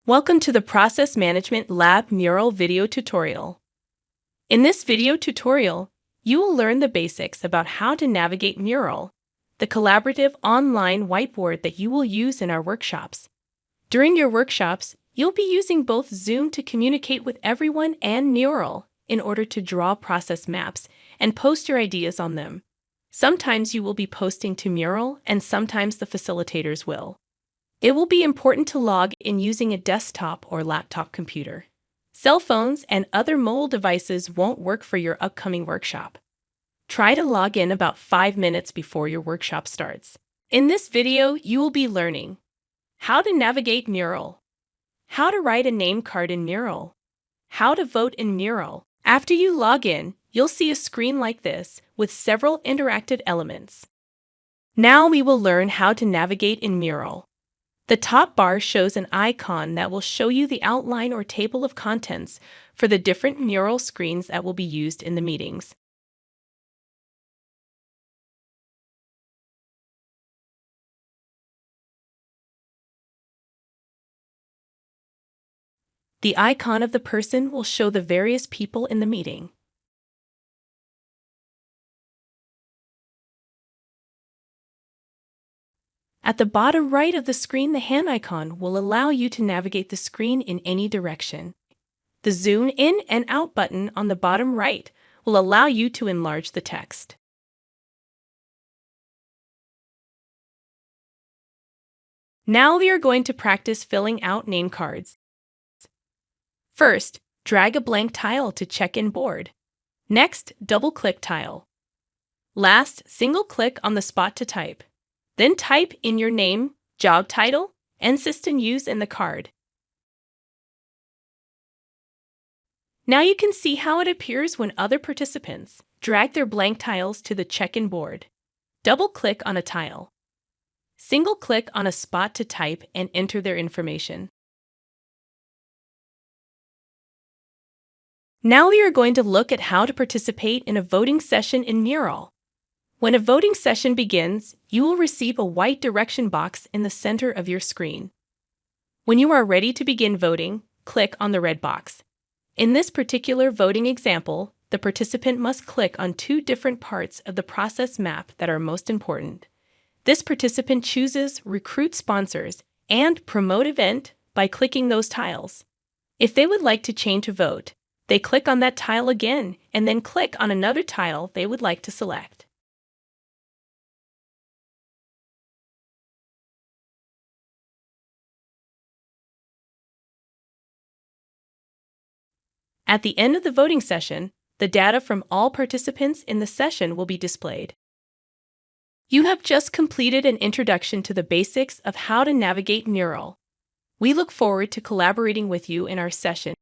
Welcome to the Process Management Lab Mural video tutorial. In this video tutorial, you will learn the basics about how to navigate Mural, the collaborative online whiteboard that you will use in our workshops. During your workshops, you'll be using both Zoom to communicate with everyone and Mural in order to draw process maps and post your ideas on them. Sometimes you will be posting to Mural and sometimes the facilitators will. It will be important to log in using a desktop or laptop computer. Cell phones and other mobile devices won't work for your upcoming workshop. Try to log in about 5 minutes before your workshop starts. In this video, you will be learning how to navigate Mural, how to write a name card in Mural, how to vote in Mural. After you log in, you'll see a screen like this with several interactive elements. Now we will learn how to navigate in Mural. The top bar shows an icon that will show you the outline or table of contents for the different Mural screens that will be used in the meetings. The icon of the person will show the various people in the meeting. At the bottom right of the screen, the hand icon will allow you to navigate the screen in any direction. The zoom in and out button on the bottom right will allow you to enlarge the text. Now we are going to practice filling out name cards. First, drag a blank tile to check-in board. Next, double-click tile. Last, single-click on the spot to type. Then type in your name, job title, and system used in the card. Now you can see how it appears when other participants drag their blank tiles to the check-in board. Double-click on a tile. Single-click on a spot to type and enter their information. Now we are going to look at how to participate in a voting session in Mural. When a voting session begins, you will receive a white direction box in the center of your screen. When you are ready to begin voting, click on the red box. In this particular voting example, the participant must click on two different parts of the process map that are most important. This participant chooses Recruit Sponsors and Promote Event by clicking those tiles. If they would like to change a vote, they click on that tile again and then click on another tile they would like to select. At the end of the voting session, the data from all participants in the session will be displayed. You have just completed an introduction to the basics of how to navigate Mural. We look forward to collaborating with you in our session.